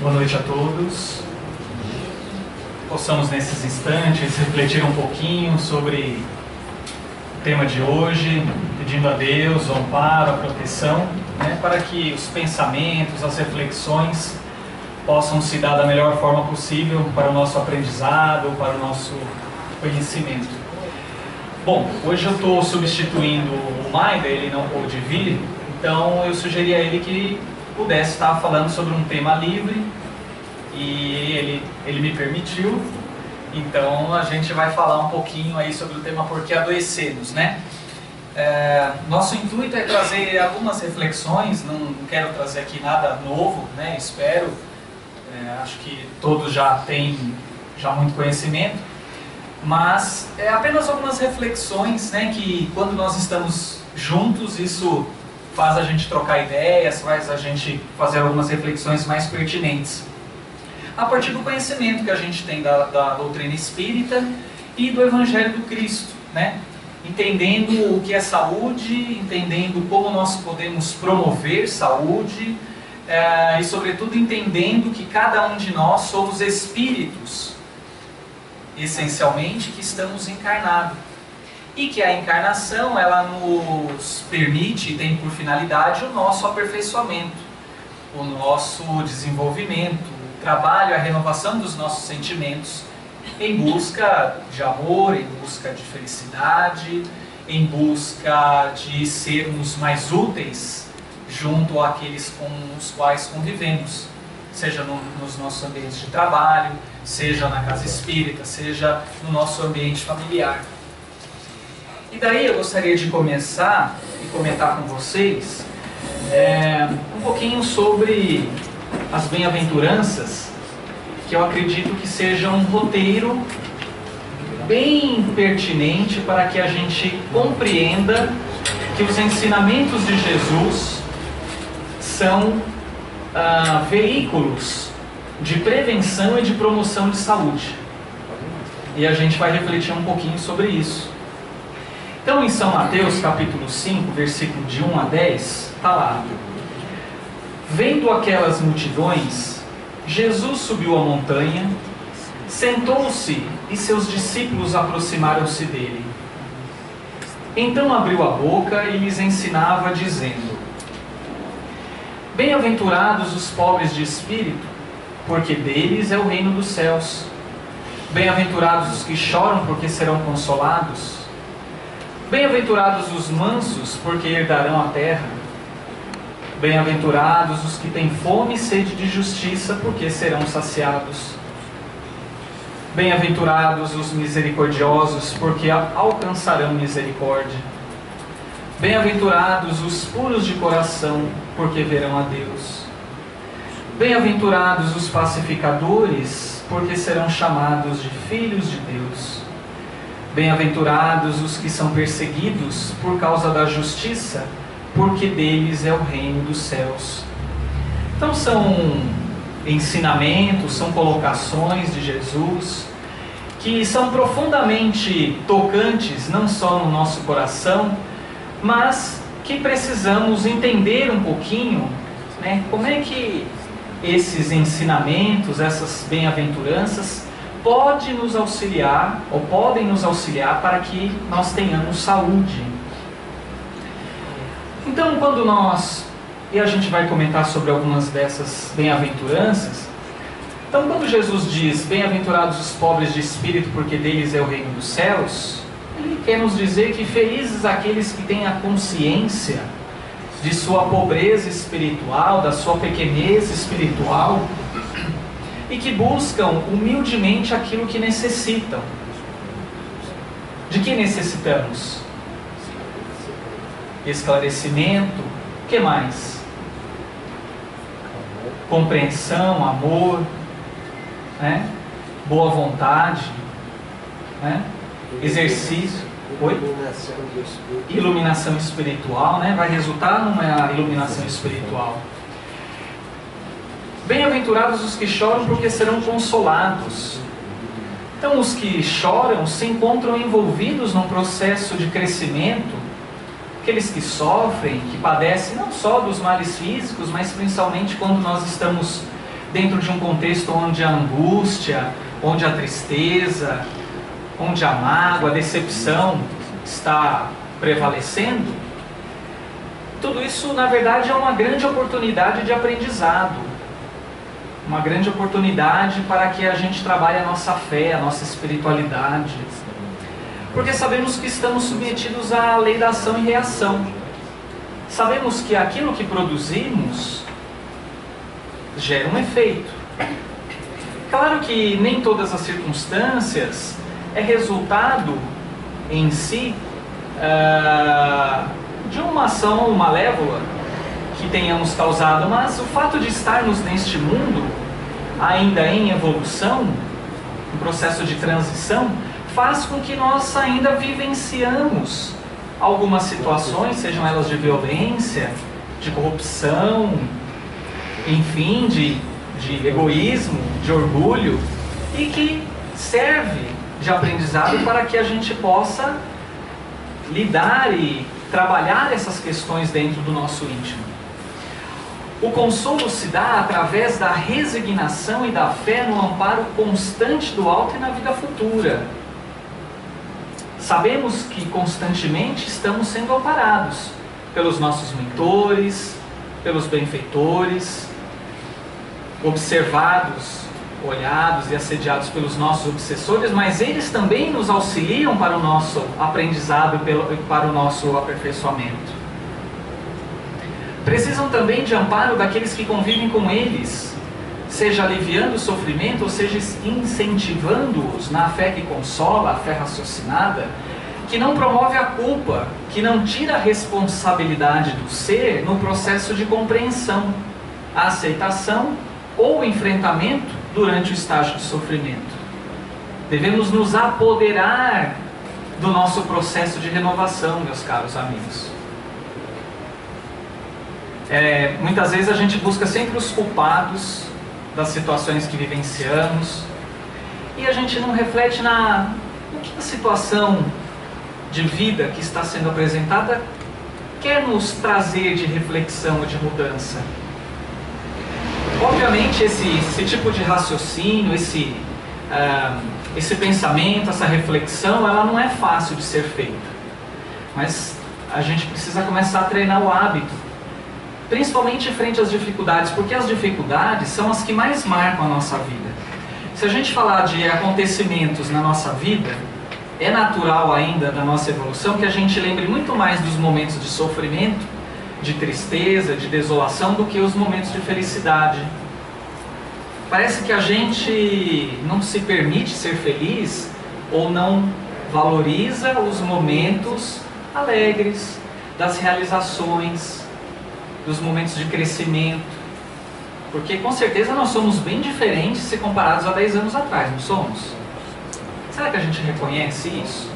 Boa noite a todos. Possamos nesses instantes refletir um pouquinho sobre o tema de hoje, pedindo a Deus o amparo, a proteção, para que os pensamentos, as reflexões possam se dar da melhor forma possível para o nosso aprendizado, para o nosso conhecimento. Bom, hoje eu estou substituindo o Maida, ele não pôde vir, então eu sugeri a ele que pudesse estar falando sobre um tema livre e ele me permitiu. Então a gente vai falar um pouquinho aí sobre o tema Por que Adoecemos, Nosso intuito é trazer algumas reflexões, não quero trazer aqui nada novo, espero, acho que todos já têm muito conhecimento, mas é apenas algumas reflexões, que quando nós estamos juntos, isso faz a gente trocar ideias, faz a gente fazer algumas reflexões mais pertinentes, a partir do conhecimento que a gente tem da doutrina espírita e do Evangelho do Cristo, entendendo o que é saúde, entendendo como nós podemos promover saúde, e sobretudo entendendo que cada um de nós somos espíritos, essencialmente, que estamos encarnados. E que a encarnação, ela nos permite e tem por finalidade o nosso aperfeiçoamento, o nosso desenvolvimento, o trabalho, a renovação dos nossos sentimentos, em busca de amor, em busca de felicidade, em busca de sermos mais úteis junto àqueles com os quais convivemos, seja nos nossos ambientes de trabalho, seja na casa espírita, seja no nosso ambiente familiar. E daí eu gostaria de começar e comentar com vocês um pouquinho sobre as bem-aventuranças, que eu acredito que seja um roteiro bem pertinente para que a gente compreenda que os ensinamentos de Jesus são veículos de prevenção e de promoção de saúde. E a gente vai refletir um pouquinho sobre isso. Então, em São Mateus, capítulo 5, versículo de 1 a 10, está lá: vendo aquelas multidões, Jesus subiu a montanha, sentou-se e seus discípulos aproximaram-se dele. Então abriu a boca e lhes ensinava, dizendo: bem-aventurados os pobres de espírito, porque deles é o reino dos céus. Bem-aventurados os que choram, porque serão consolados. Bem-aventurados os mansos, porque herdarão a terra. Bem-aventurados os que têm fome e sede de justiça, porque serão saciados. Bem-aventurados os misericordiosos, porque alcançarão misericórdia. Bem-aventurados os puros de coração, porque verão a Deus. Bem-aventurados os pacificadores, porque serão chamados de filhos de Deus. Bem-aventurados os que são perseguidos por causa da justiça, porque deles é o reino dos céus. Então são ensinamentos, são colocações de Jesus que são profundamente tocantes, não só no nosso coração, mas que precisamos entender um pouquinho, como é que esses ensinamentos, essas bem-aventuranças podem nos auxiliar para que nós tenhamos saúde. Então, e a gente vai comentar sobre algumas dessas bem-aventuranças. Então, quando Jesus diz, bem-aventurados os pobres de espírito, porque deles é o reino dos céus, ele quer nos dizer que felizes aqueles que têm a consciência de sua pobreza espiritual, da sua pequenez espiritual, e que buscam humildemente aquilo que necessitam. De que necessitamos? Esclarecimento. O que mais? Compreensão, amor, boa vontade, exercício. Oi? Iluminação espiritual, vai resultar numa iluminação espiritual. Bem-aventurados os que choram, porque serão consolados. Então, os que choram se encontram envolvidos num processo de crescimento. Aqueles que sofrem, que padecem não só dos males físicos, mas principalmente quando nós estamos dentro de um contexto onde a angústia, onde a tristeza, onde a mágoa, a decepção está prevalecendo, tudo isso, na verdade, é uma grande oportunidade de aprendizado. Uma grande oportunidade para que a gente trabalhe a nossa fé, a nossa espiritualidade. Porque sabemos que estamos submetidos à lei da ação e reação. Sabemos que aquilo que produzimos gera um efeito. Claro que nem todas as circunstâncias é resultado em si de uma ação malévola que tenhamos causado, mas o fato de estarmos neste mundo, ainda em evolução, um processo de transição, faz com que nós ainda vivenciamos algumas situações, sejam elas de violência, de corrupção, enfim, de egoísmo, de orgulho, e que serve de aprendizado para que a gente possa lidar e trabalhar essas questões dentro do nosso íntimo. O consolo se dá através da resignação e da fé no amparo constante do alto e na vida futura. Sabemos que constantemente estamos sendo amparados pelos nossos mentores, pelos benfeitores, observados, olhados e assediados pelos nossos obsessores, mas eles também nos auxiliam para o nosso aprendizado, para o nosso aperfeiçoamento. Precisam também de amparo daqueles que convivem com eles, seja aliviando o sofrimento, ou seja incentivando-os na fé que consola, a fé raciocinada, que não promove a culpa, que não tira a responsabilidade do ser no processo de compreensão, a aceitação ou o enfrentamento durante o estágio de sofrimento. Devemos nos apoderar do nosso processo de renovação, meus caros amigos. Muitas vezes a gente busca sempre os culpados das situações que vivenciamos e a gente não reflete no que a situação de vida que está sendo apresentada quer nos trazer de reflexão ou de mudança. Obviamente esse tipo de raciocínio, esse pensamento, essa reflexão, ela não é fácil de ser feita, mas a gente precisa começar a treinar o hábito, principalmente frente às dificuldades, porque as dificuldades são as que mais marcam a nossa vida. Se a gente falar de acontecimentos na nossa vida, é natural ainda da nossa evolução que a gente lembre muito mais dos momentos de sofrimento, de tristeza, de desolação, do que os momentos de felicidade. Parece que a gente não se permite ser feliz ou não valoriza os momentos alegres, das realizações, dos momentos de crescimento, porque com certeza nós somos bem diferentes se comparados a 10 anos atrás, não somos? Será que a gente reconhece isso?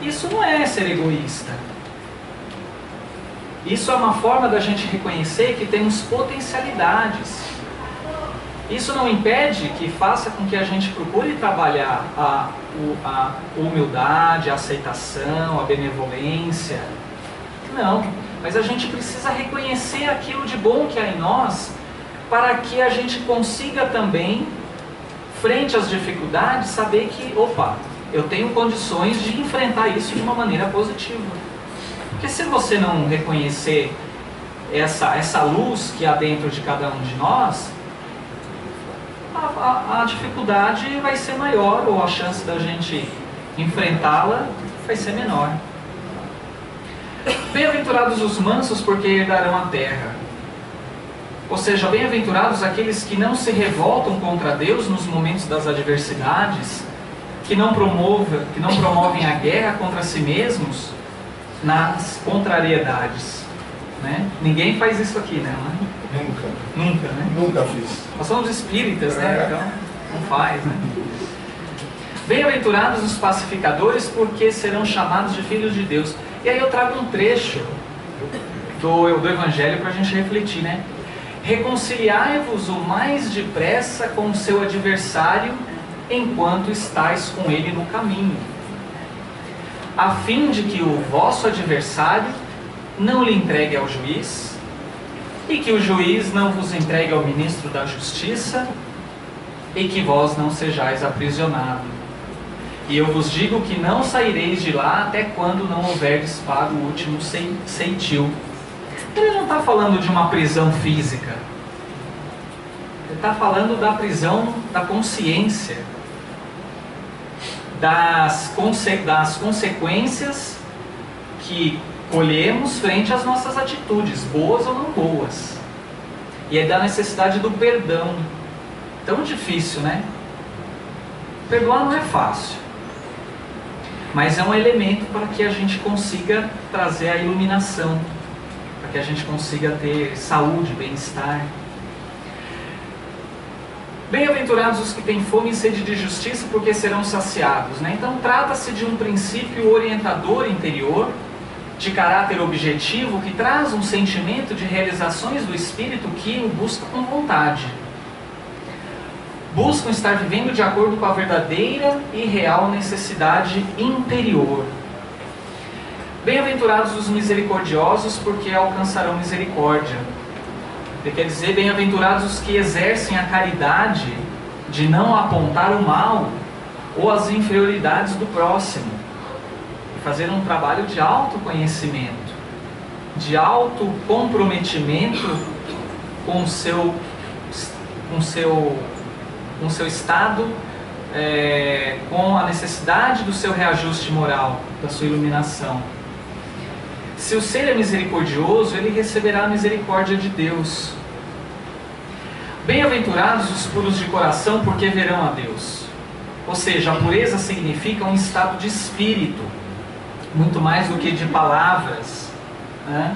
Isso não é ser egoísta. Isso é uma forma da gente reconhecer que temos potencialidades. Isso não impede que faça com que a gente procure trabalhar a humildade, a aceitação, a benevolência. Não. Mas a gente precisa reconhecer aquilo de bom que há em nós, para que a gente consiga também, frente às dificuldades, saber que, eu tenho condições de enfrentar isso de uma maneira positiva. Porque se você não reconhecer essa luz que há dentro de cada um de nós, a dificuldade vai ser maior, ou a chance da gente enfrentá-la vai ser menor. Bem-aventurados os mansos, porque herdarão a terra. Ou seja, bem-aventurados aqueles que não se revoltam contra Deus nos momentos das adversidades, que não promovem a guerra contra si mesmos nas contrariedades. Né? Ninguém faz isso aqui, né? Nunca, né? Nunca fiz. Nós somos espíritas, né? Então, não faz, né? Bem-aventurados os pacificadores, porque serão chamados de filhos de Deus. E aí eu trago um trecho do Evangelho para a gente refletir, né? Reconciliai-vos o mais depressa com o seu adversário, enquanto estáis com ele no caminho, a fim de que o vosso adversário não lhe entregue ao juiz e que o juiz não vos entregue ao ministro da justiça, e que vós não sejais aprisionados. E eu vos digo que não saireis de lá até quando não houverdes pago o último ceitil. Ele não está falando de uma prisão física. Ele está falando da prisão da consciência, das consequências que colhemos frente às nossas atitudes, boas ou não boas. E é da necessidade do perdão. Tão difícil, né? Perdoar não é fácil, mas é um elemento para que a gente consiga trazer a iluminação, para que a gente consiga ter saúde, bem-estar. Bem-aventurados os que têm fome e sede de justiça, porque serão saciados, né? Então trata-se de um princípio orientador interior, de caráter objetivo, que traz um sentimento de realizações do espírito que o busca com vontade. Buscam estar vivendo de acordo com a verdadeira e real necessidade interior. Bem-aventurados os misericordiosos, porque alcançarão misericórdia. Ele quer dizer, bem-aventurados os que exercem a caridade de não apontar o mal ou as inferioridades do próximo. E fazer um trabalho de autoconhecimento, de autocomprometimento com o seu estado, com a necessidade do seu reajuste moral, da sua iluminação. Se o ser é misericordioso, ele receberá a misericórdia de Deus. Bem-aventurados os puros de coração, porque verão a Deus. Ou seja, a pureza significa um estado de espírito, muito mais do que de palavras, né?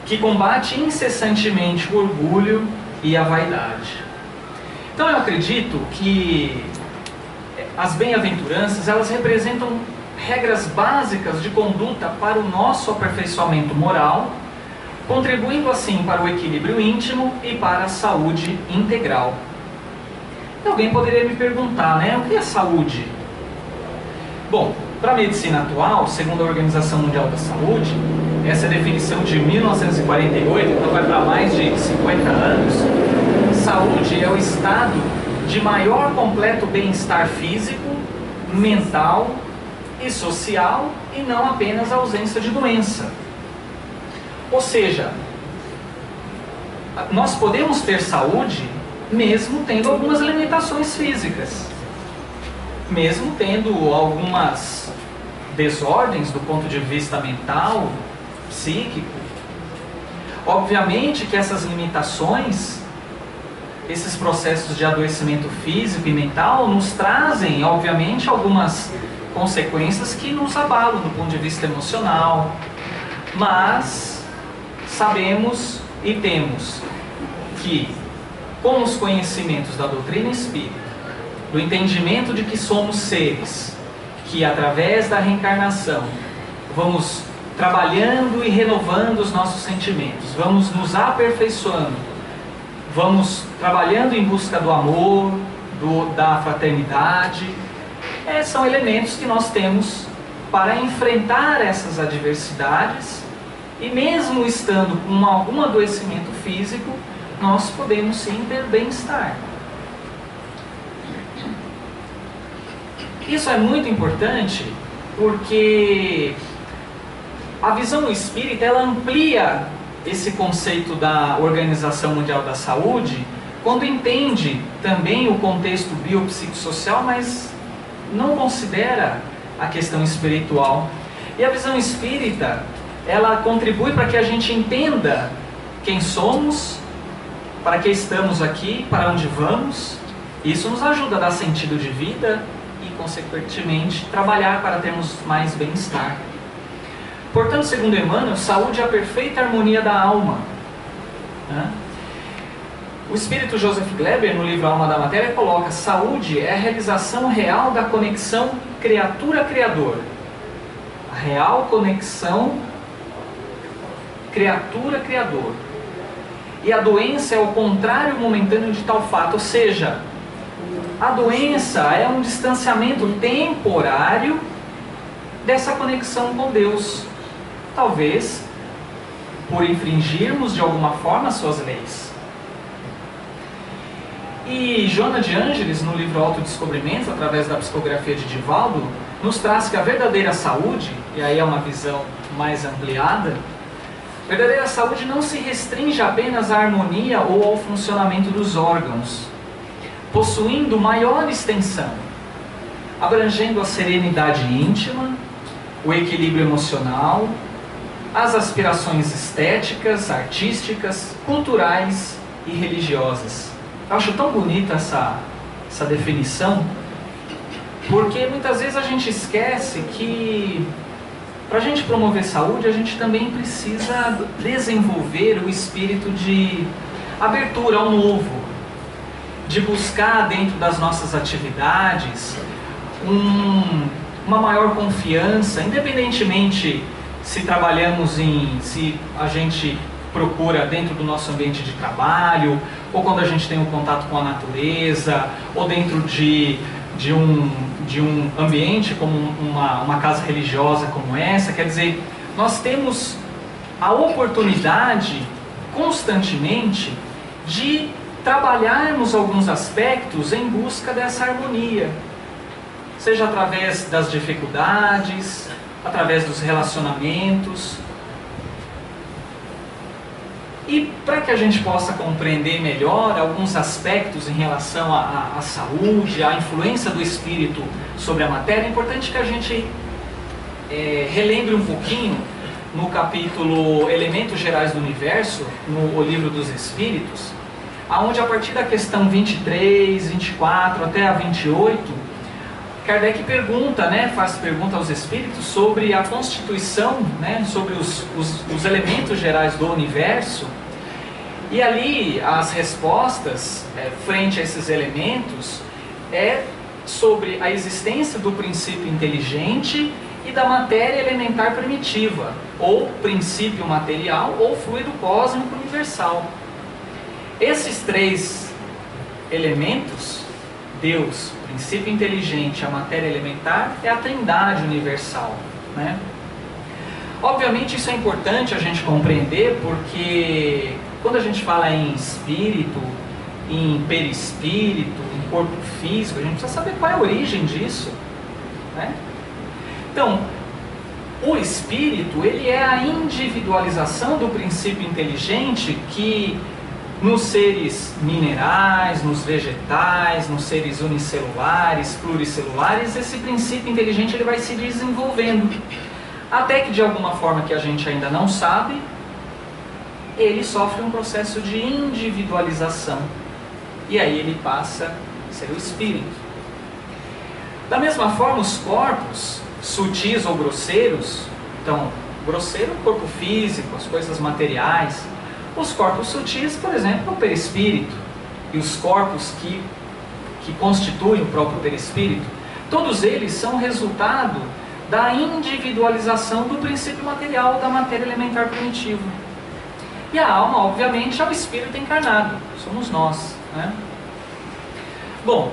Que combate incessantemente o orgulho e a vaidade. Então eu acredito que as bem-aventuranças, elas representam regras básicas de conduta para o nosso aperfeiçoamento moral, contribuindo assim para o equilíbrio íntimo e para a saúde integral. Alguém poderia me perguntar, né, o que é saúde? Bom, para a medicina atual, segundo a Organização Mundial da Saúde, essa definição de 1948, então vai para mais de 50 anos, saúde é o estado de maior completo bem-estar físico, mental e social, e não apenas a ausência de doença. Ou seja, nós podemos ter saúde mesmo tendo algumas limitações físicas, mesmo tendo algumas desordens do ponto de vista mental, psíquico. Obviamente que essas limitações, esses processos de adoecimento físico e mental nos trazem, obviamente, algumas consequências que nos abalam do ponto de vista emocional, mas sabemos e temos que, com os conhecimentos da doutrina espírita, do entendimento de que somos seres que, através da reencarnação, vamos trabalhando e renovando os nossos sentimentos, vamos nos aperfeiçoando, vamos trabalhando em busca do amor, da fraternidade. São elementos que nós temos para enfrentar essas adversidades, e mesmo estando com algum adoecimento físico, nós podemos sim ter bem-estar. Isso é muito importante porque a visão espírita, ela amplia esse conceito da Organização Mundial da Saúde quando entende também o contexto biopsicossocial, mas não considera a questão espiritual. E a visão espírita, ela contribui para que a gente entenda quem somos, para que estamos aqui, para onde vamos. Isso nos ajuda a dar sentido de vida e, consequentemente, trabalhar para termos mais bem-estar. Portanto, segundo Emmanuel, saúde é a perfeita harmonia da alma. O espírito Joseph Gleber, no livro Alma da Matéria, coloca: saúde é a realização real da conexão criatura-criador. A real conexão criatura-criador. E a doença é o contrário momentâneo de tal fato, ou seja, a doença é um distanciamento temporário dessa conexão com Deus. Talvez por infringirmos de alguma forma as suas leis. E Joana de Ângeles, no livro Autodescobrimento, através da psicografia de Divaldo, nos traz que a verdadeira saúde, e aí é uma visão mais ampliada, a verdadeira saúde não se restringe apenas à harmonia ou ao funcionamento dos órgãos, possuindo maior extensão, abrangendo a serenidade íntima, o equilíbrio emocional, as aspirações estéticas, artísticas, culturais e religiosas. Eu acho tão bonita essa definição, porque muitas vezes a gente esquece que para a gente promover saúde, a gente também precisa desenvolver o espírito de abertura ao novo, de buscar dentro das nossas atividades uma maior confiança, independentemente se trabalhamos se a gente procura dentro do nosso ambiente de trabalho, ou quando a gente tem um contato com a natureza, ou dentro de um ambiente como uma casa religiosa como essa. Quer dizer, nós temos a oportunidade constantemente de trabalharmos alguns aspectos em busca dessa harmonia, seja através das dificuldades, através dos relacionamentos. E para que a gente possa compreender melhor alguns aspectos em relação à saúde, à influência do espírito sobre a matéria, é importante que a gente relembre um pouquinho no capítulo Elementos Gerais do Universo, no Livro dos Espíritos, onde a partir da questão 23, 24 até a 28, Kardec pergunta, faz pergunta aos espíritos sobre a constituição, sobre os elementos gerais do universo. E ali as respostas frente a esses elementos é sobre a existência do princípio inteligente e da matéria elementar primitiva, ou princípio material ou fluido cósmico universal. Esses três elementos, Deus, o princípio inteligente, a matéria elementar, é a trindade universal, Obviamente isso é importante a gente compreender, porque quando a gente fala em espírito, em perispírito, em corpo físico, a gente precisa saber qual é a origem disso, Então, o espírito, ele é a individualização do princípio inteligente que nos seres minerais, nos vegetais, nos seres unicelulares, pluricelulares, esse princípio inteligente ele vai se desenvolvendo. Até que de alguma forma que a gente ainda não sabe, ele sofre um processo de individualização. E aí ele passa a ser o espírito. Da mesma forma, os corpos sutis ou grosseiros, então, grosseiro é o corpo físico, as coisas materiais. Os corpos sutis, por exemplo, o perispírito, e os corpos que constituem o próprio perispírito, todos eles são resultado da individualização do princípio material da matéria elementar primitiva. E a alma, obviamente, é o espírito encarnado, somos nós, Bom,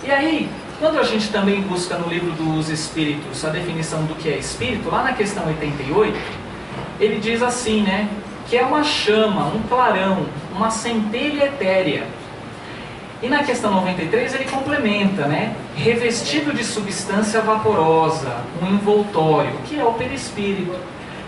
e aí, quando a gente também busca no Livro dos Espíritos a definição do que é espírito, lá na questão 88, ele diz assim, que é uma chama, um clarão, uma centelha etérea. E na questão 93 ele complementa, revestido de substância vaporosa, um envoltório, que é o perispírito,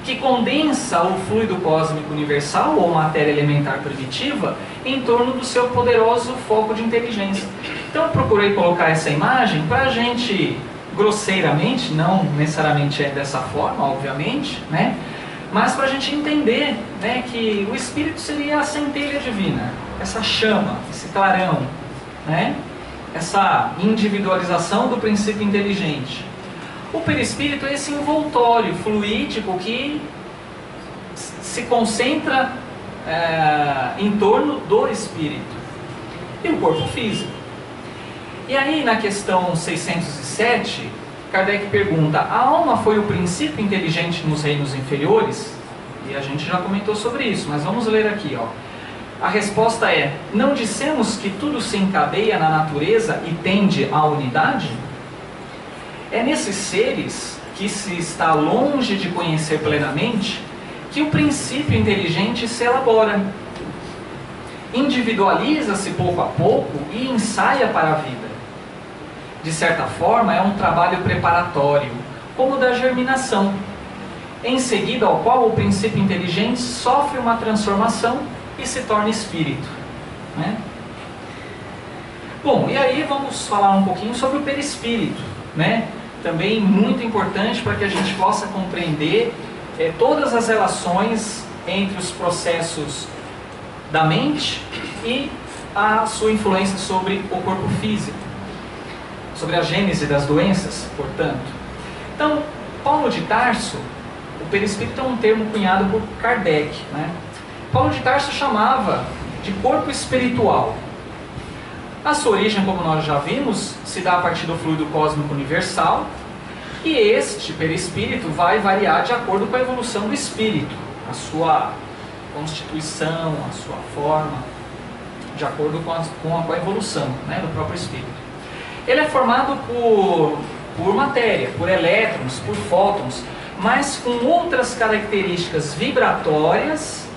que condensa o fluido cósmico universal, ou matéria elementar primitiva, em torno do seu poderoso foco de inteligência. Então eu procurei colocar essa imagem para a gente, grosseiramente, não necessariamente é dessa forma, obviamente, mas para a gente entender que o espírito seria a centelha divina, essa chama, esse clarão, essa individualização do princípio inteligente. O perispírito é esse envoltório fluídico que se concentra em torno do espírito. E o corpo físico. E aí na questão 607, Kardec pergunta, a alma foi o princípio inteligente nos reinos inferiores? E a gente já comentou sobre isso, mas vamos ler aqui, A resposta é, não dissemos que tudo se encadeia na natureza e tende à unidade? É nesses seres que se está longe de conhecer plenamente que o princípio inteligente se elabora. Individualiza-se pouco a pouco e ensaia para a vida. De certa forma, é um trabalho preparatório, como o da germinação, em seguida ao qual o princípio inteligente sofre uma transformação e se torna espírito, né? Bom, e aí vamos falar um pouquinho sobre o perispírito, né? Também muito importante para que a gente possa compreender todas as relações entre os processos da mente e a sua influência sobre o corpo físico, sobre a gênese das doenças, portanto. Então, Paulo de Tarso, o perispírito é um termo cunhado por Kardec, né? Paulo de Tarso chamava de corpo espiritual. A sua origem, como nós já vimos, se dá a partir do fluido cósmico universal, e este perispírito vai variar de acordo com a evolução do espírito, a sua constituição, a sua forma, de acordo com a evolução, né, do próprio espírito. Ele é formado por matéria, por elétrons, por fótons, mas com outras características vibratórias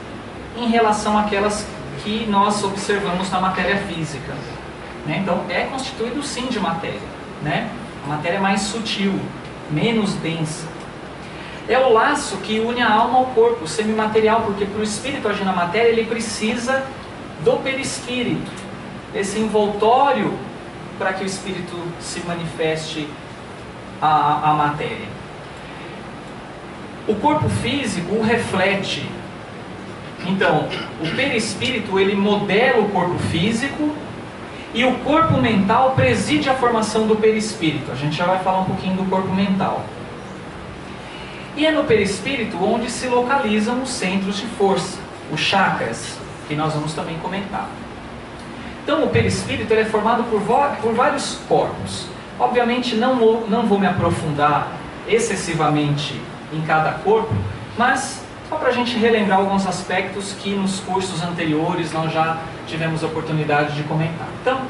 em relação àquelas que nós observamos na matéria física, né? Então é constituído sim de matéria, né? A matéria é mais sutil, menos densa. É o laço que une a alma ao corpo, semimaterial, porque para o espírito agir na matéria ele precisa do perispírito, esse envoltório para que o espírito se manifeste a matéria. O corpo físico o reflete. Então, o perispírito ele modela o corpo físico e o corpo mental preside a formação do perispírito. A gente já vai falar um pouquinho do corpo mental. E é no perispírito onde se localizam os centros de força, os chakras, que nós vamos também comentar. Então, o perispírito ele é formado por vários corpos. Obviamente, não vou me aprofundar excessivamente em cada corpo, mas só para a gente relembrar alguns aspectos que nos cursos anteriores nós já tivemos a oportunidade de comentar. Então,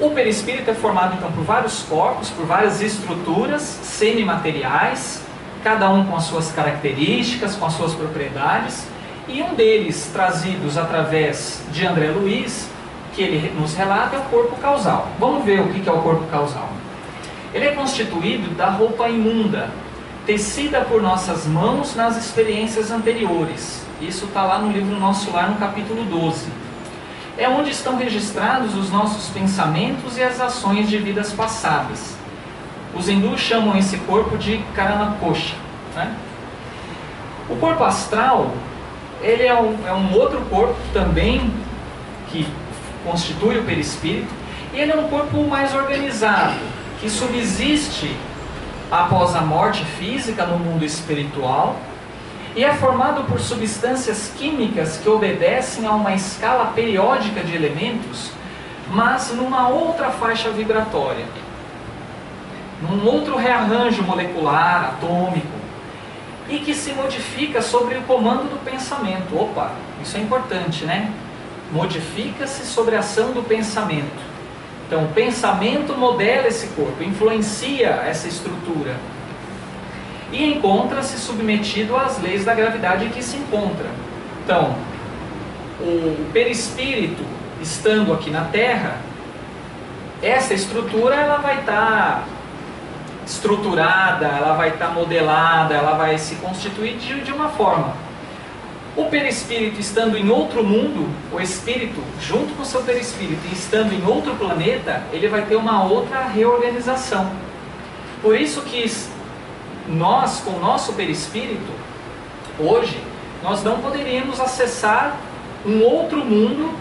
o perispírito é formado então por vários corpos, por várias estruturas semimateriais, cada um com as suas características, com as suas propriedades, e um deles, trazidos através de André Luiz, que ele nos relata, é o corpo causal. Vamos ver o que é o corpo causal. Ele é constituído da roupa imunda, tecida por nossas mãos nas experiências anteriores. Isso está lá no livro Nosso Lar, no capítulo 12. É onde estão registrados os nossos pensamentos e as ações de vidas passadas. Os hindus chamam esse corpo de Karanakosha, né? O corpo astral, ele é um outro corpo também que constitui o perispírito, e ele é um corpo mais organizado, que subsiste após a morte física no mundo espiritual, e é formado por substâncias químicas que obedecem a uma escala periódica de elementos, mas numa outra faixa vibratória, num outro rearranjo molecular, atômico, e que se modifica sobre o comando do pensamento. Opa, isso é importante, né? Modifica-se sobre a ação do pensamento. Então, o pensamento modela esse corpo, influencia essa estrutura e encontra-se submetido às leis da gravidade que se encontra. Então, o perispírito, estando aqui na Terra, essa estrutura ela vai estar estruturada, ela vai estar modelada, ela vai se constituir de uma forma. O perispírito estando em outro mundo, o espírito junto com o seu perispírito e estando em outro planeta, ele vai ter uma outra reorganização. Por isso que nós, com o nosso perispírito, hoje, nós não poderíamos acessar um outro mundo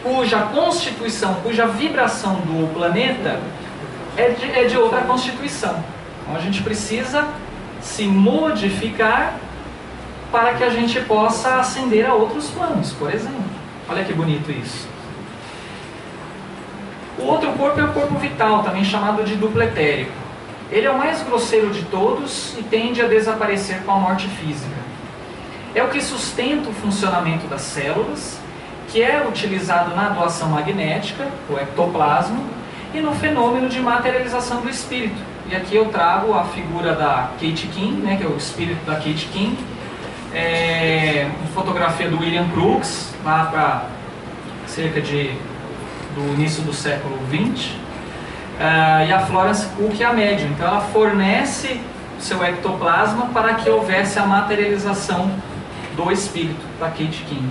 cuja constituição, cuja vibração do planeta é de outra constituição. Então a gente precisa se modificar para que a gente possa ascender a outros planos, por exemplo. Olha que bonito isso. O outro corpo é o corpo vital, também chamado de duplo etérico. Ele é o mais grosseiro de todos e tende a desaparecer com a morte física. É o que sustenta o funcionamento das células, que é utilizado na doação magnética, o ectoplasma, e no fenômeno de materialização do espírito. E aqui eu trago a figura da Kate King, né, que é o espírito da Kate King, uma fotografia do William Crookes, lá para cerca do início do século XX, e a Florence Cook é a médium. Então ela fornece seu ectoplasma para que houvesse a materialização do espírito da Kate King.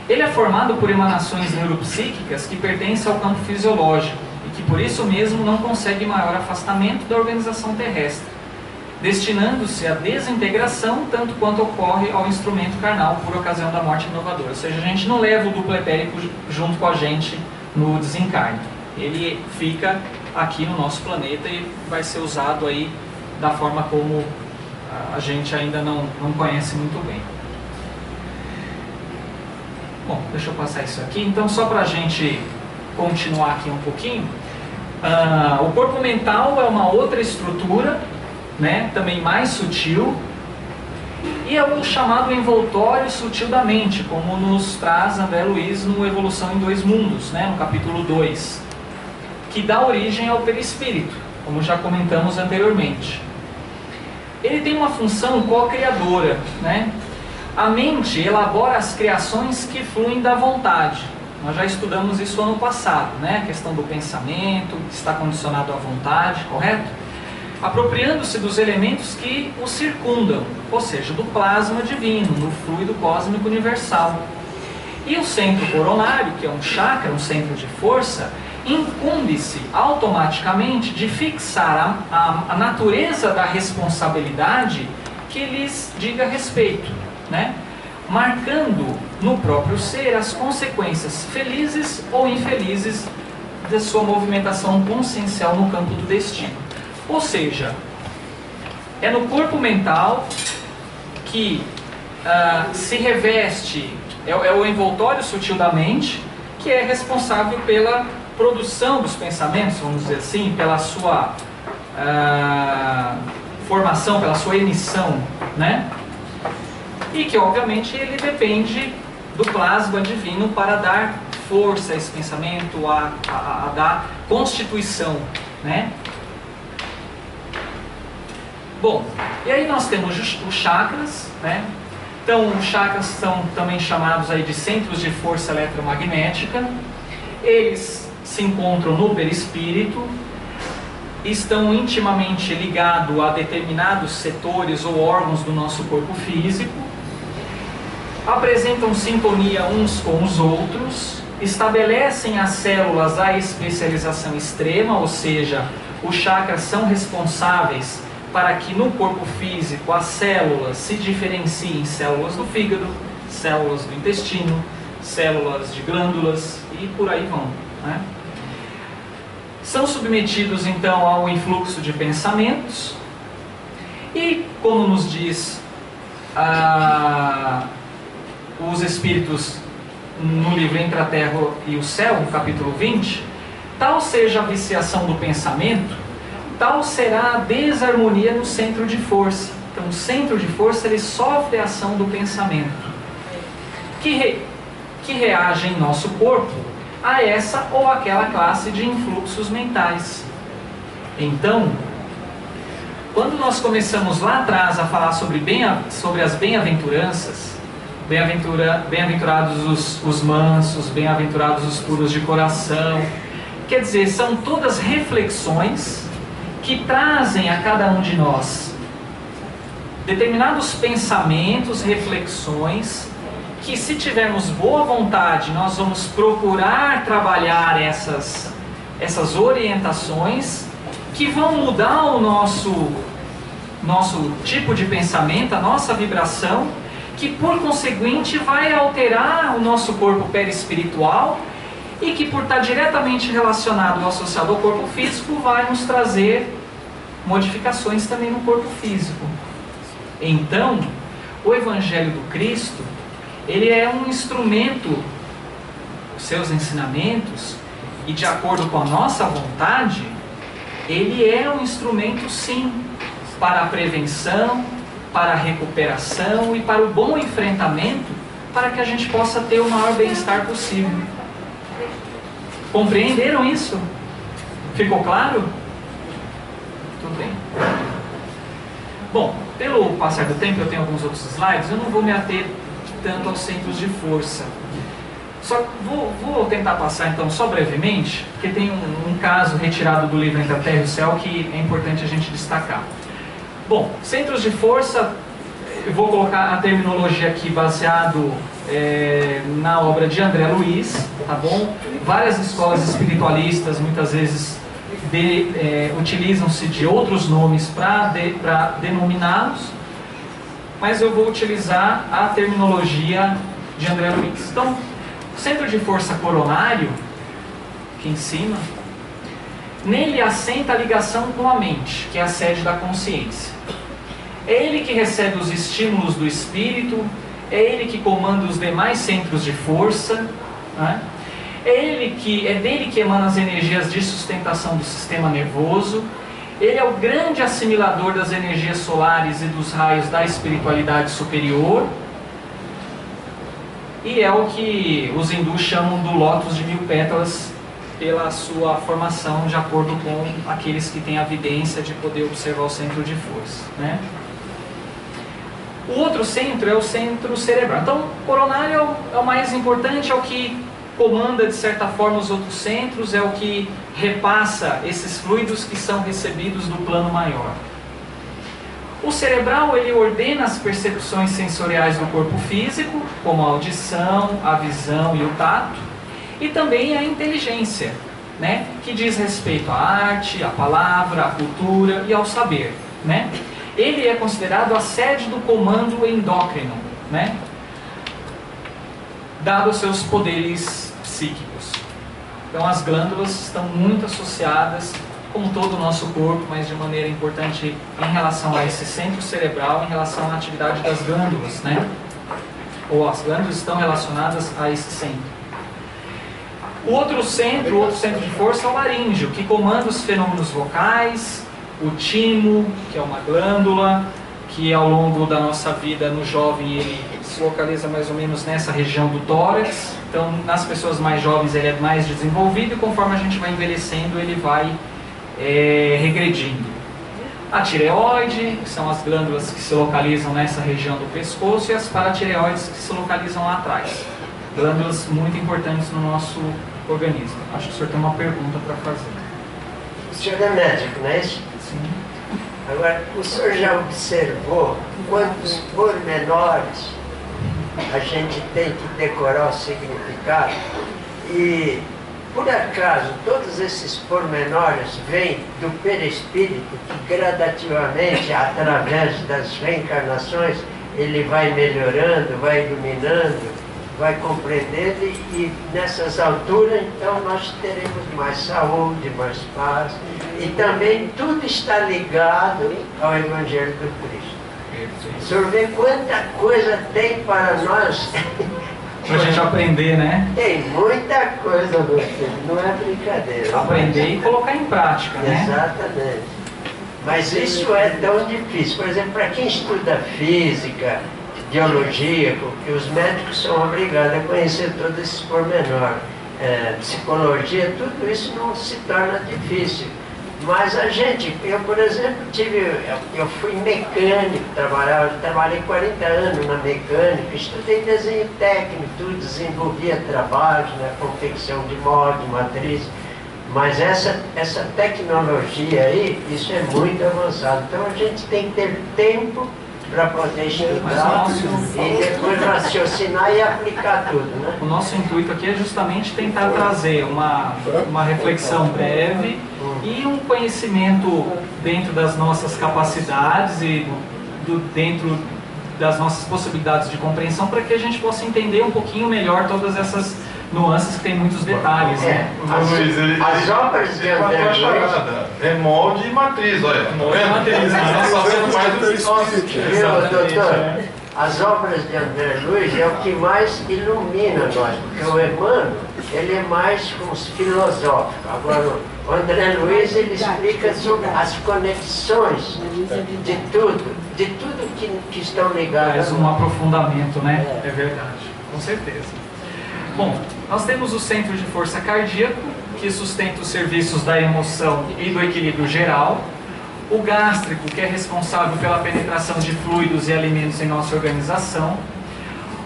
Ele é formado por emanações neuropsíquicas que pertencem ao campo fisiológico e que por isso mesmo não consegue maior afastamento da organização terrestre, destinando-se à desintegração tanto quanto ocorre ao instrumento carnal por ocasião da morte inovadora. Ou seja, a gente não leva o duplo etérico junto com a gente no desencarne. Ele fica aqui no nosso planeta e vai ser usado aí da forma como a gente ainda não conhece muito bem. Bom, deixa eu passar isso aqui. Então, só para a gente continuar aqui um pouquinho, o corpo mental é uma outra estrutura, né, também mais sutil, e é o chamado envoltório sutil da mente, como nos traz André Luiz no Evolução em Dois Mundos, né, no capítulo 2, que dá origem ao perispírito, como já comentamos anteriormente. Ele tem uma função co-criadora, né? A mente elabora as criações que fluem da vontade. Nós já estudamos isso ano passado, né? A questão do pensamento, que está condicionado à vontade, correto? Apropriando-se dos elementos que o circundam, ou seja, do plasma divino, do fluido cósmico universal. E o centro coronário, que é um chakra, um centro de força, incumbe-se automaticamente de fixar a natureza da responsabilidade que lhes diga respeito, né? Marcando no próprio ser as consequências felizes ou infelizes da sua movimentação consciencial no campo do destino. Ou seja, é no corpo mental que se reveste, é o envoltório sutil da mente, que é responsável pela produção dos pensamentos, vamos dizer assim, pela sua formação, pela sua emissão, né? E que obviamente ele depende do plasma divino para dar força a esse pensamento, a dar constituição, né? Bom, e aí nós temos os chakras, né? Então os chakras são também chamados aí de centros de força eletromagnética. Eles se encontram no perispírito, estão intimamente ligados a determinados setores ou órgãos do nosso corpo físico, apresentam sintonia uns com os outros, estabelecem as células a especialização extrema, ou seja, os chakras são responsáveis para que no corpo físico as células se diferenciem em células do fígado, células do intestino, células de glândulas e por aí vão, né? São submetidos então ao influxo de pensamentos e, como nos diz os Espíritos no livro Entre a Terra e o Céu, no capítulo 20, tal seja a viciação do pensamento, tal será a desarmonia no centro de força. Então o centro de força ele sofre a ação do pensamento, que reage em nosso corpo a essa ou aquela classe de influxos mentais. Então, quando nós começamos lá atrás a falar sobre as bem-aventuranças, bem-aventurados os mansos, bem-aventurados os puros de coração, quer dizer, são todas reflexões que trazem a cada um de nós determinados pensamentos, reflexões, que se tivermos boa vontade, nós vamos procurar trabalhar essas orientações que vão mudar o nosso tipo de pensamento, a nossa vibração, que por conseguinte vai alterar o nosso corpo perispiritual e que por estar diretamente relacionado ou associado ao corpo físico vai nos trazer modificações também no corpo físico. Então, o Evangelho do Cristo, ele é um instrumento, os seus ensinamentos, e de acordo com a nossa vontade, ele é um instrumento sim, para a prevenção, para a recuperação e para o bom enfrentamento, para que a gente possa ter o maior bem-estar possível. Compreenderam isso? Ficou claro? Muito bem. Bom, pelo passar do tempo, eu tenho alguns outros slides, eu não vou me ater tanto aos centros de força. Só vou tentar passar então só brevemente, porque tem um caso retirado do livro Entre a Terra e o Céu que é importante a gente destacar. Bom, centros de força, eu vou colocar a terminologia aqui baseado na obra de André Luiz, tá bom? Várias escolas espiritualistas muitas vezes utilizam-se de outros nomes para denominá-los, mas eu vou utilizar a terminologia de André Luiz. Então, centro de força coronário, aqui em cima, nele assenta a ligação com a mente, que é a sede da consciência. É ele que recebe os estímulos do espírito, é ele que comanda os demais centros de força, né? É dele que emana as energias de sustentação do sistema nervoso. Ele é o grande assimilador das energias solares e dos raios da espiritualidade superior. E é o que os hindus chamam do lótus de 1000 pétalas, pela sua formação de acordo com aqueles que têm a evidência de poder observar o centro de força, né? O outro centro é o centro cerebral. Então, o coronário é o mais importante, é o que comanda de certa forma os outros centros, é o que repassa esses fluidos que são recebidos do plano maior. O cerebral, ele ordena as percepções sensoriais do corpo físico, como a audição, a visão e o tato, e também a inteligência, né, que diz respeito à arte, à palavra, à cultura e ao saber, né? Ele é considerado a sede do comando endócrino, né, dado os seus poderes psíquicos. Então as glândulas estão muito associadas, como todo o nosso corpo, mas de maneira importante em relação a esse centro cerebral, em relação à atividade das glândulas, né? Ou as glândulas estão relacionadas a esse centro. O outro centro de força é o laríngeo, que comanda os fenômenos vocais, o timo, que é uma glândula, que ao longo da nossa vida no jovem ele se localiza mais ou menos nessa região do tórax. Então nas pessoas mais jovens ele é mais desenvolvido e conforme a gente vai envelhecendo ele vai regredindo. A tireoide, que são as glândulas que se localizam nessa região do pescoço, e as paratireoides que se localizam lá atrás. Glândulas muito importantes no nosso organismo. Acho que o senhor tem uma pergunta para fazer. O senhor é médico, não é isso? Sim. Agora, o senhor já observou quantos pormenores a gente tem que decorar o significado? E, por acaso, todos esses pormenores vêm do perispírito que gradativamente, através das reencarnações, ele vai melhorando, vai iluminando, vai compreendendo e nessas alturas, então, nós teremos mais saúde, mais paz. E também tudo está ligado ao Evangelho do Cristo. O senhor vê quanta coisa tem para nós. Para a gente aprender, né? Tem muita coisa, meu filho, não é brincadeira. Aprender e colocar em prática, né? Exatamente. Mas isso é tão difícil. Por exemplo, para quem estuda física, biologia, porque os médicos são obrigados a conhecer todos esses pormenores. Psicologia, tudo isso não se torna difícil. Mas a gente, eu por exemplo, eu fui mecânico, trabalhei 40 anos na mecânica, estudei desenho técnico, tudo, desenvolvia trabalhos na confecção de molde, matriz, mas essa tecnologia aí, isso é muito avançado. Então a gente tem que ter tempo para poder estudar e depois raciocinar e aplicar tudo, né? O nosso intuito aqui é justamente tentar trazer uma reflexão breve e um conhecimento dentro das nossas capacidades e dentro das nossas possibilidades de compreensão para que a gente possa entender um pouquinho melhor todas essas nuances que tem muitos detalhes, né? As obras de André Luiz... É molde e matriz, olha. Molde e matriz, né? Nós fazemos mais do que nós. Doutor, as obras de André Luiz é o que mais ilumina nós, porque o Emmanuel, ele é mais como filosófico. Agora, o André Luiz, ele explica sobre as conexões de tudo que estão ligadas. Faz um aprofundamento, né? É verdade, com certeza. Bom, nós temos o centro de força cardíaco, que sustenta os serviços da emoção e do equilíbrio geral. o gástrico, que é responsável pela penetração de fluidos e alimentos em nossa organização,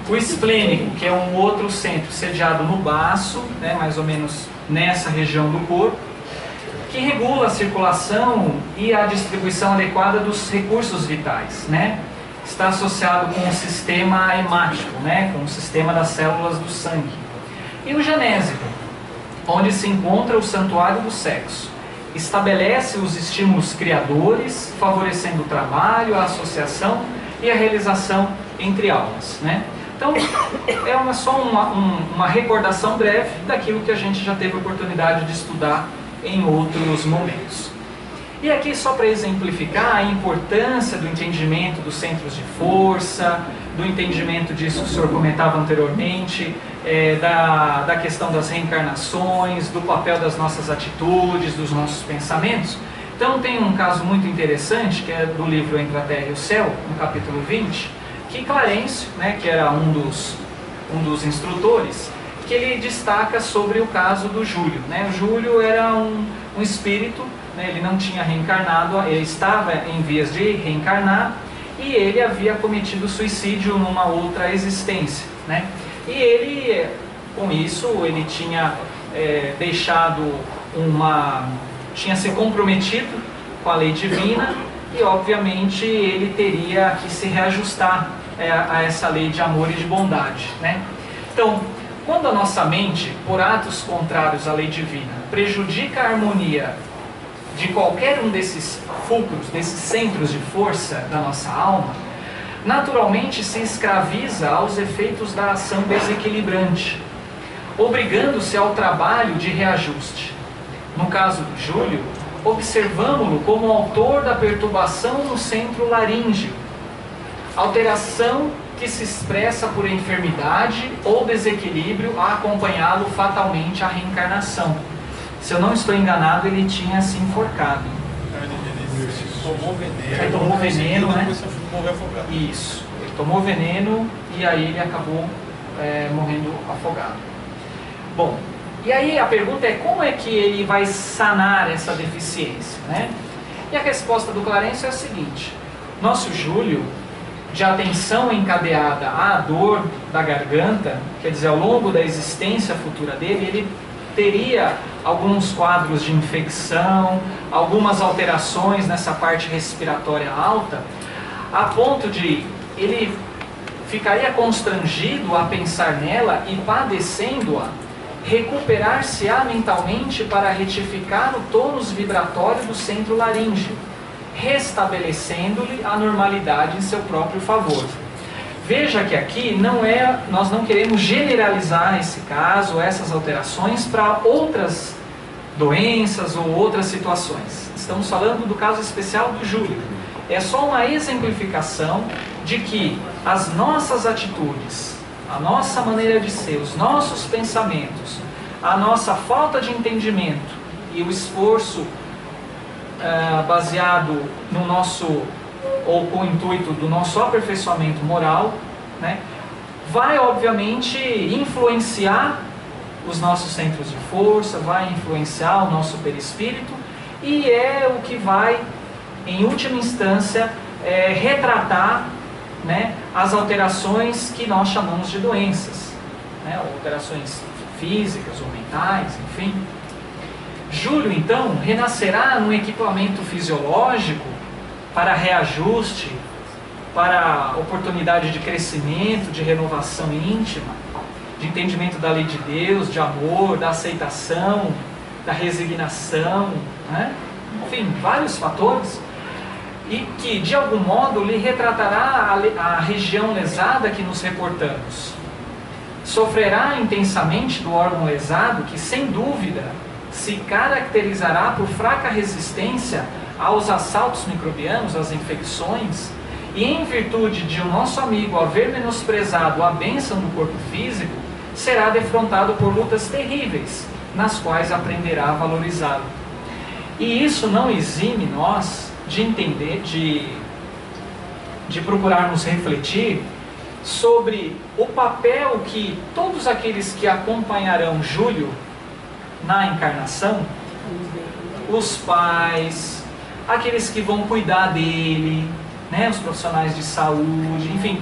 o esplênico, que é um outro centro sediado no baço, né, mais ou menos nessa região do corpo, que regula a circulação e a distribuição adequada dos recursos vitais, né? Está associado com o sistema hemático, né, com o sistema das células do sangue. E o genésico, onde se encontra o santuário do sexo. Estabelece os estímulos criadores, favorecendo o trabalho, a associação e a realização entre almas, né? Então, é só uma recordação breve daquilo que a gente já teve a oportunidade de estudar em outros momentos. E aqui, só para exemplificar a importância do entendimento dos centros de força, do entendimento disso que o senhor comentava anteriormente, da questão das reencarnações, do papel das nossas atitudes, dos nossos pensamentos. Então, tem um caso muito interessante, que é do livro Entre a Terra e o Céu, no capítulo 20, que Clarencio, né, que era um dos instrutores, que ele destaca sobre o caso do Júlio, né? O Júlio era um espírito, né, ele não tinha reencarnado, ele estava em vias de reencarnar e ele havia cometido suicídio numa outra existência, né? E ele, com isso, ele tinha tinha se comprometido com a lei divina e, obviamente, ele teria que se reajustar a essa lei de amor e de bondade, né? Então, quando a nossa mente, por atos contrários à lei divina, prejudica a harmonia de qualquer um desses fulcros, desses centros de força da nossa alma, naturalmente se escraviza aos efeitos da ação desequilibrante, obrigando-se ao trabalho de reajuste. No caso do Júlio, observamo-lo como autor da perturbação no centro laríngeo, alteração que se expressa por enfermidade ou desequilíbrio a acompanhá-lo fatalmente à reencarnação. Se eu não estou enganado, ele tinha se enforcado. Tomou veneno. Ele tomou veneno, né? Morreu afogado. Isso. Ele tomou veneno e aí ele acabou morrendo afogado. Bom, e aí a pergunta é como é que ele vai sanar essa deficiência, né? E a resposta do Clarencio é a seguinte: nosso Júlio, de atenção encadeada à dor da garganta, quer dizer, ao longo da existência futura dele, ele teria alguns quadros de infecção, algumas alterações nessa parte respiratória alta, a ponto de ele ficaria constrangido a pensar nela e, padecendo-a, recuperar-se-á mentalmente para retificar o tônus vibratório do centro laríngeo, restabelecendo-lhe a normalidade em seu próprio favor. Veja que aqui nós não queremos generalizar esse caso, essas alterações, para outras doenças ou outras situações. Estamos falando do caso especial do Júlio. É só uma exemplificação de que as nossas atitudes, a nossa maneira de ser, os nossos pensamentos, a nossa falta de entendimento e o esforço baseado no nosso, ou com o intuito do nosso aperfeiçoamento moral, né, vai obviamente influenciar os nossos centros de força, vai influenciar o nosso perispírito e é o que vai, em última instância, retratar, né, as alterações que nós chamamos de doenças, né, alterações físicas ou mentais, enfim. Júlio, então, renascerá num equipamento fisiológico para reajuste, para oportunidade de crescimento, de renovação íntima, de entendimento da lei de Deus, de amor, da aceitação, da resignação, né? Enfim, vários fatores, e que, de algum modo, lhe retratará a região lesada que nos reportamos. Sofrerá intensamente do órgão lesado que, sem dúvida, se caracterizará por fraca resistência aos assaltos microbianos, às infecções, e em virtude de o nosso amigo haver menosprezado a bênção do corpo físico, será defrontado por lutas terríveis, nas quais aprenderá a valorizá-lo. E isso não exime nós de entender, de procurarmos refletir sobre o papel que todos aqueles que acompanharão Júlio na encarnação, os pais, aqueles que vão cuidar dele, né? Os profissionais de saúde, enfim.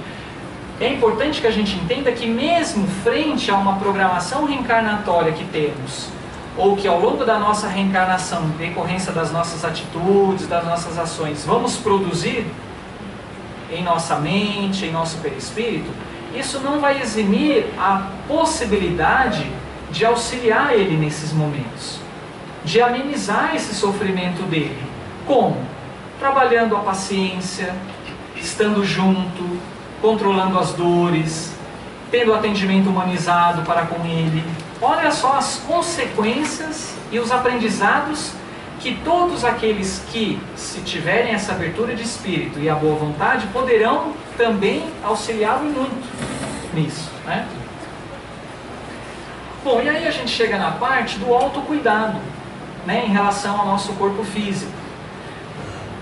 É importante que a gente entenda que mesmo frente a uma programação reencarnatória que temos, ou que ao longo da nossa reencarnação, em decorrência das nossas atitudes, das nossas ações, vamos produzir em nossa mente, em nosso perispírito, isso não vai eximir a possibilidade de auxiliar ele nesses momentos, de amenizar esse sofrimento dele. Como? Trabalhando a paciência, estando junto, controlando as dores, tendo atendimento humanizado para com ele. Olha só as consequências e os aprendizados que todos aqueles que, se tiverem essa abertura de espírito e a boa vontade, poderão também auxiliá-lo muito nisso, né? Bom, e aí a gente chega na parte do autocuidado, né, em relação ao nosso corpo físico.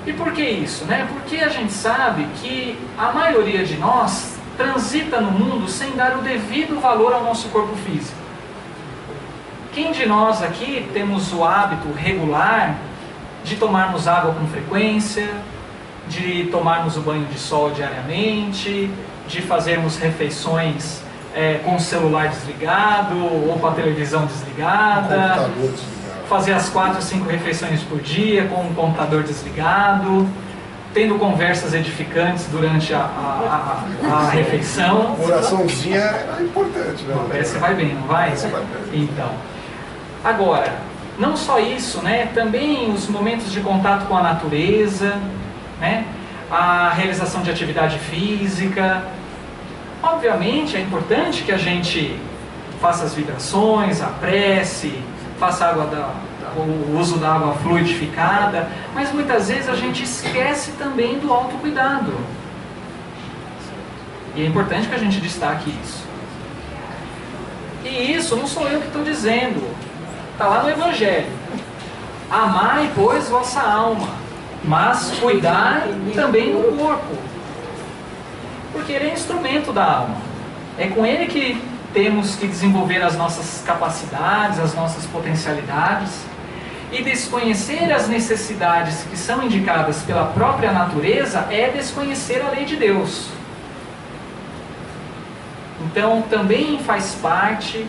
E por que isso, né? Porque a gente sabe que a maioria de nós transita no mundo sem dar o devido valor ao nosso corpo físico. Quem de nós aqui temos o hábito regular de tomarmos água com frequência, de tomarmos o banho de sol diariamente, de fazermos refeições com o celular desligado ou com a televisão desligada, fazer as 4 ou 5 refeições por dia com o computador desligado, tendo conversas edificantes durante a refeição? Uma oraçãozinha é importante, né? Parece que vai bem, não vai? Então, agora, não só isso, né? Também os momentos de contato com a natureza, né? A realização de atividade física. Obviamente é importante que a gente faça as vibrações, a prece, faça o uso da água fluidificada, mas muitas vezes a gente esquece também do autocuidado. E é importante que a gente destaque isso. E isso não sou eu que estou dizendo, está lá no Evangelho. Amai, pois, vossa alma, mas cuidai também do corpo, porque ele é instrumento da alma. É com ele que temos que desenvolver as nossas capacidades, as nossas potencialidades, e desconhecer as necessidades que são indicadas pela própria natureza é desconhecer a lei de Deus. Então também faz parte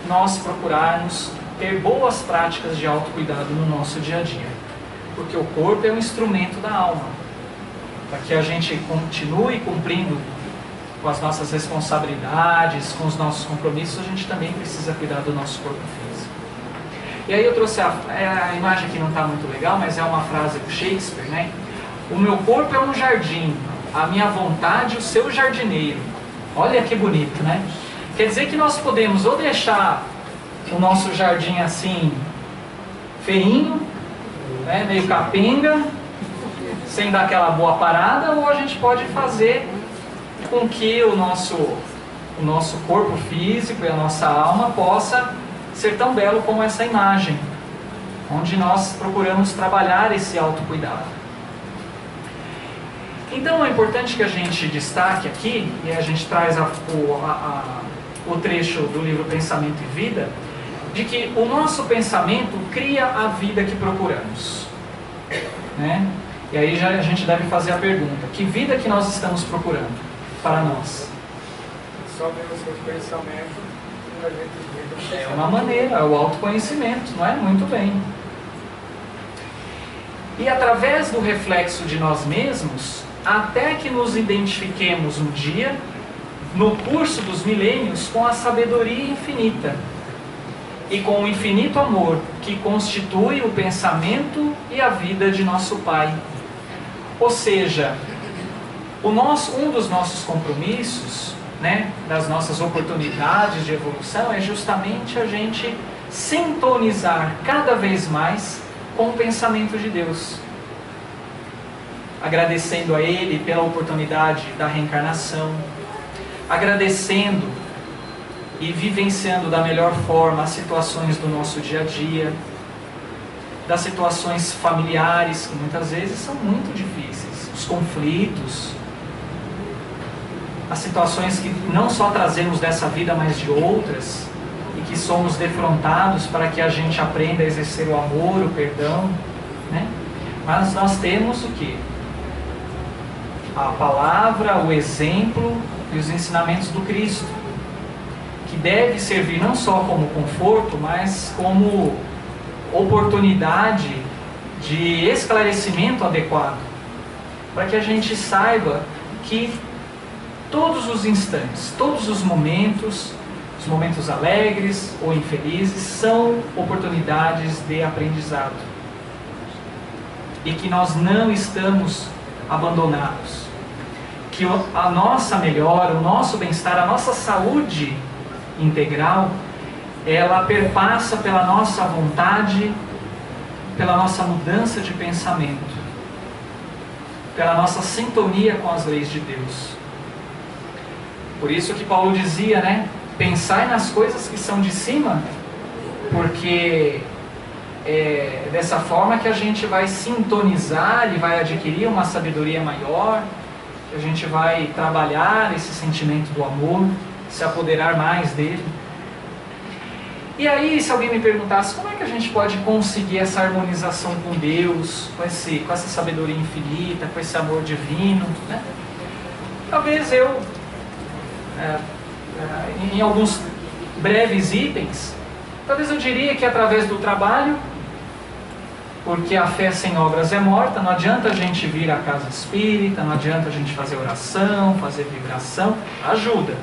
nós procurarmos ter boas práticas de autocuidado no nosso dia a dia, porque o corpo é um instrumento da alma. Para que a gente continue cumprindo com as nossas responsabilidades, com os nossos compromissos, a gente também precisa cuidar do nosso corpo físico. E aí eu trouxe a imagem aqui, não está muito legal, mas é uma frase do Shakespeare, né? O meu corpo é um jardim, a minha vontade o seu jardineiro. Olha que bonito, né? Quer dizer que nós podemos ou deixar o nosso jardim assim, feinho, né? Meio capenga, sem dar aquela boa parada, ou a gente pode fazer com que o nosso corpo físico e a nossa alma possa ser tão belo como essa imagem, onde nós procuramos trabalhar esse autocuidado. Então é importante que a gente destaque aqui, e a gente traz o trecho do livro Pensamento e Vida, de que o nosso pensamento cria a vida que procuramos, né? E aí a gente deve fazer a pergunta: que vida que nós estamos procurando para nós? Só pelos seus pensamentos a gente vê. É uma maneira, é o autoconhecimento, não é? Muito bem. E através do reflexo de nós mesmos, até que nos identifiquemos um dia, no curso dos milênios, com a sabedoria infinita e com o infinito amor que constitui o pensamento e a vida de nosso Pai. Ou seja, um dos nossos compromissos, né, das nossas oportunidades de evolução, é justamente a gente sintonizar cada vez mais com o pensamento de Deus, agradecendo a Ele pela oportunidade da reencarnação, agradecendo e vivenciando da melhor forma as situações do nosso dia a dia, das situações familiares, que muitas vezes são muito difíceis, os conflitos, as situações que não só trazemos dessa vida, mas de outras, e que somos defrontados para que a gente aprenda a exercer o amor, o perdão, né? Mas nós temos o quê? A palavra, o exemplo e os ensinamentos do Cristo, que deve servir não só como conforto, mas como oportunidade de esclarecimento adequado, para que a gente saiba que todos os instantes, todos os momentos alegres ou infelizes, são oportunidades de aprendizado, e que nós não estamos abandonados, que a nossa melhora, o nosso bem-estar, a nossa saúde integral, ela perpassa pela nossa vontade, pela nossa mudança de pensamento, pela nossa sintonia com as leis de Deus. Por isso que Paulo dizia, né? Pensai nas coisas que são de cima, porque é dessa forma que a gente vai sintonizar e vai adquirir uma sabedoria maior, que a gente vai trabalhar esse sentimento do amor, se apoderar mais dele. E aí, se alguém me perguntasse, como é que a gente pode conseguir essa harmonização com Deus, com essa sabedoria infinita, com esse amor divino, né? Talvez eu, em alguns breves itens, talvez eu diria que através do trabalho, porque a fé sem obras é morta. Não adianta a gente vir à casa espírita, não adianta a gente fazer oração, fazer vibração, ajuda.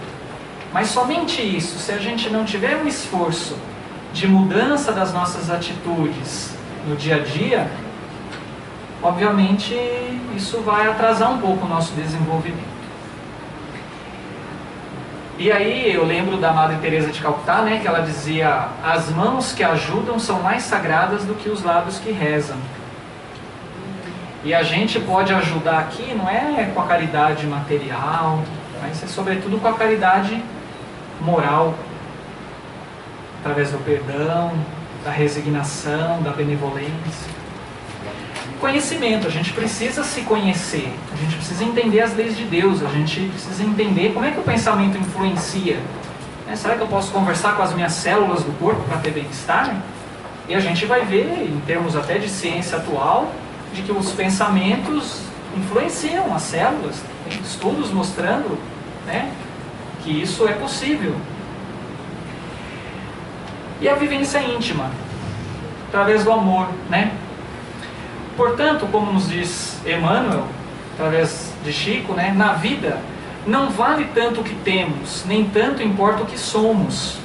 Mas somente isso, se a gente não tiver um esforço de mudança das nossas atitudes no dia a dia, obviamente isso vai atrasar um pouco o nosso desenvolvimento. E aí eu lembro da Madre Teresa de Calcutá, né, que ela dizia: as mãos que ajudam são mais sagradas do que os lábios que rezam. E a gente pode ajudar aqui, não é com a caridade material, mas é sobretudo com a caridade moral, através do perdão, da resignação, da benevolência. Conhecimento, a gente precisa se conhecer, a gente precisa entender as leis de Deus, a gente precisa entender como é que o pensamento influencia. Será que eu posso conversar com as minhas células do corpo para ter bem-estar? E a gente vai ver, em termos até de ciência atual, de que os pensamentos influenciam as células. Tem estudos mostrando, né, que isso é possível. E a vivência íntima, através do amor, né? Portanto, como nos diz Emmanuel, através de Chico, né, na vida não vale tanto o que temos, nem tanto importa o que somos.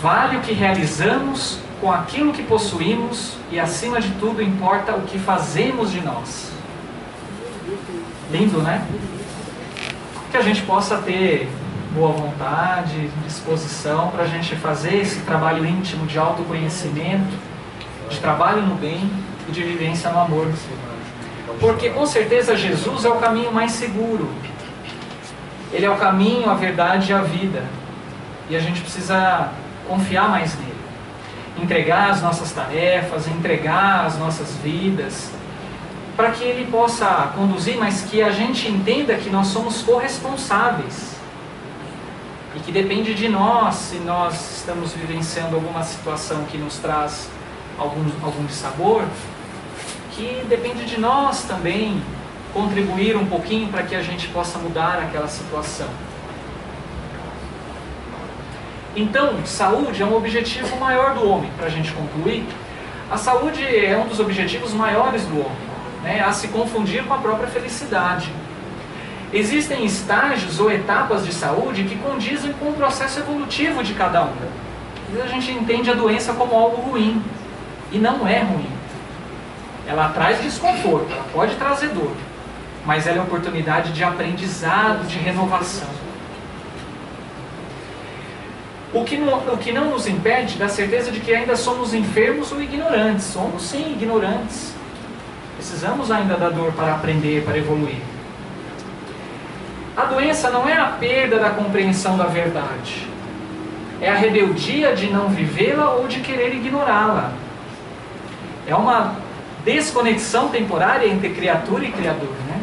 Vale o que realizamos com aquilo que possuímos e, acima de tudo, importa o que fazemos de nós. Lindo, né? Que a gente possa ter boa vontade, disposição para a gente fazer esse trabalho íntimo de autoconhecimento, de trabalho no bem e de vivência no amor. Porque com certeza Jesus é o caminho mais seguro. Ele é o caminho, a verdade e a vida. E a gente precisa confiar mais nele. Entregar as nossas tarefas, entregar as nossas vidas, para que ele possa conduzir, mas que a gente entenda que nós somos corresponsáveis. E que depende de nós, se nós estamos vivenciando alguma situação que nos traz algum dissabor, que depende de nós também contribuir um pouquinho para que a gente possa mudar aquela situação. Então, saúde é um objetivo maior do homem. Para a gente concluir, a saúde é um dos objetivos maiores do homem, né, a se confundir com a própria felicidade. Existem estágios ou etapas de saúde que condizem com o processo evolutivo de cada um. Às vezes a gente entende a doença como algo ruim, e não é ruim. Ela traz desconforto, ela pode trazer dor, mas ela é oportunidade de aprendizado, de renovação. O que não nos impede da certeza de que ainda somos enfermos ou ignorantes. Somos sim ignorantes. Precisamos ainda da dor para aprender, para evoluir. A doença não é a perda da compreensão da verdade. É a rebeldia de não vivê-la ou de querer ignorá-la. É uma desconexão temporária entre criatura e criador, né?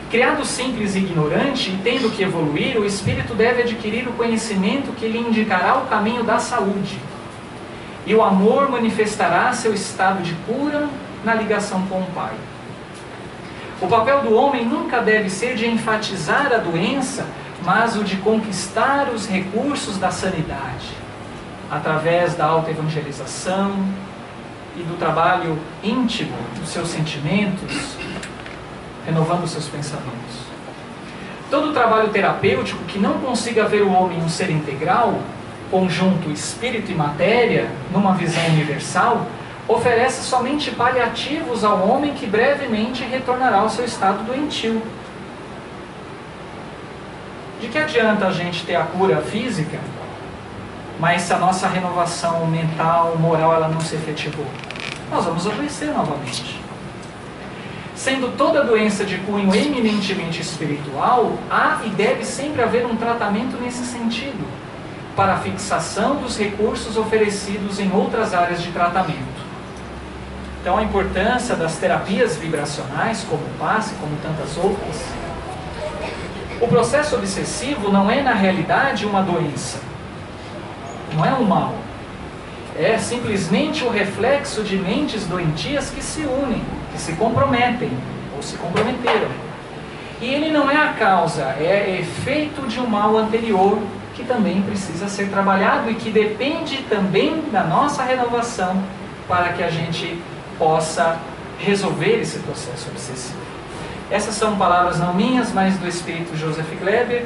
Criado simples e ignorante, e tendo que evoluir, o espírito deve adquirir o conhecimento que lhe indicará o caminho da saúde. E o amor manifestará seu estado de cura na ligação com o Pai. O papel do homem nunca deve ser de enfatizar a doença, mas o de conquistar os recursos da sanidade, através da autoevangelização e do trabalho íntimo dos seus sentimentos, renovando seus pensamentos. Todo trabalho terapêutico que não consiga ver o homem um ser integral, conjunto espírito e matéria, numa visão universal, oferece somente paliativos ao homem que brevemente retornará ao seu estado doentio. De que adianta a gente ter a cura física, mas se a nossa renovação mental, moral, ela não se efetivou? Nós vamos adoecer novamente. Sendo toda doença de cunho eminentemente espiritual, há e deve sempre haver um tratamento nesse sentido, para a fixação dos recursos oferecidos em outras áreas de tratamento. Então, a importância das terapias vibracionais, como o passe, como tantas outras. O processo obsessivo não é, na realidade, uma doença. Não é um mal. É simplesmente o reflexo de mentes doentias que se unem, que se comprometem, ou se comprometeram. E ele não é a causa, é efeito de um mal anterior, que também precisa ser trabalhado e que depende também da nossa renovação, para que a gente possa resolver esse processo obsessivo. Essas são palavras não minhas, mas do espírito Joseph Kleber,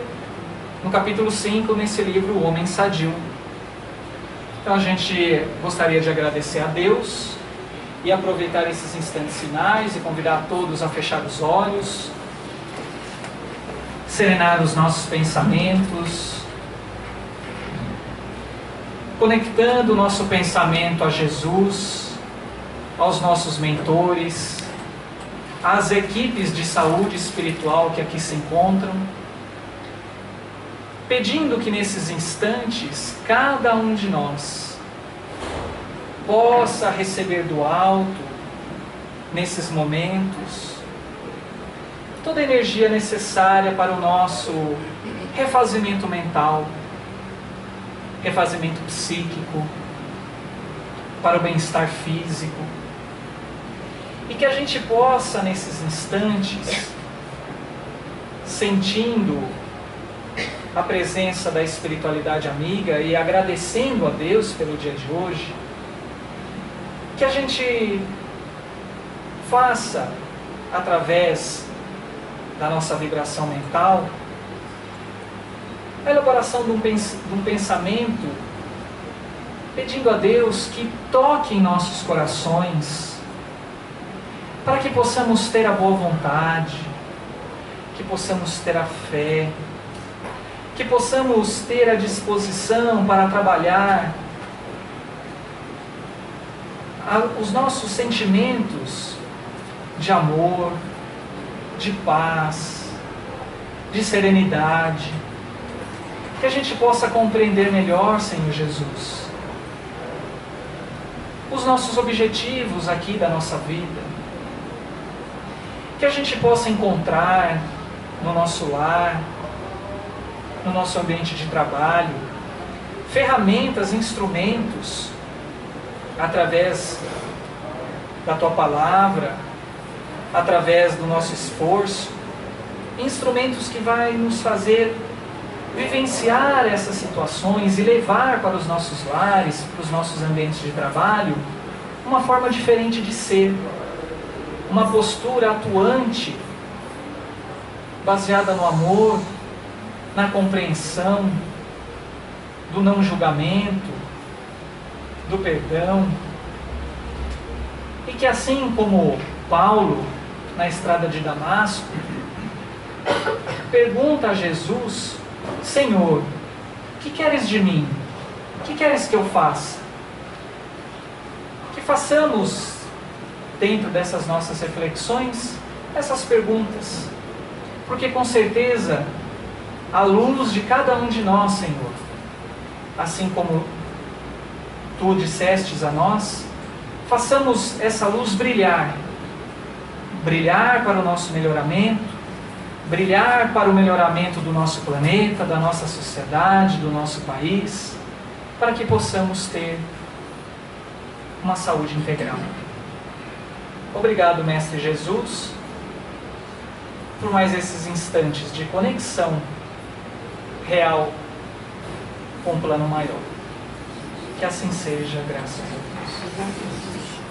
no capítulo 5, nesse livro O Homem Sadio. Então a gente gostaria de agradecer a Deus e aproveitar esses instantes finais e convidar todos a fechar os olhos, serenar os nossos pensamentos, conectando o nosso pensamento a Jesus, aos nossos mentores, às equipes de saúde espiritual que aqui se encontram, pedindo que nesses instantes, cada um de nós possa receber do alto, nesses momentos, toda a energia necessária para o nosso refazimento mental, refazimento psíquico, para o bem-estar físico. E que a gente possa, nesses instantes, sentindo a presença da espiritualidade amiga e agradecendo a Deus pelo dia de hoje, que a gente faça, através da nossa vibração mental, a elaboração de um pensamento, pedindo a Deus que toque em nossos corações, para que possamos ter a boa vontade, que possamos ter a fé, que possamos ter a disposição para trabalhar os nossos sentimentos de amor, de paz, de serenidade, que a gente possa compreender melhor, Senhor Jesus, os nossos objetivos aqui da nossa vida, que a gente possa encontrar no nosso lar, no nosso ambiente de trabalho, ferramentas, instrumentos, através da Tua Palavra, através do nosso esforço, instrumentos que vai nos fazer vivenciar essas situações e levar para os nossos lares, para os nossos ambientes de trabalho, uma forma diferente de ser, uma postura atuante, baseada no amor, na compreensão, do não julgamento, do perdão. E que assim como Paulo, na estrada de Damasco, pergunta a Jesus: Senhor, o que queres de mim? O que queres que eu faça? Que façamos, dentro dessas nossas reflexões, essas perguntas. Porque com certeza, à luz de cada um de nós, Senhor, assim como Tu dissestes a nós, façamos essa luz brilhar. Brilhar para o nosso melhoramento, brilhar para o melhoramento do nosso planeta, da nossa sociedade, do nosso país, para que possamos ter uma saúde integral. Obrigado, Mestre Jesus, por mais esses instantes de conexão real com o plano maior. Que assim seja, graças a Deus.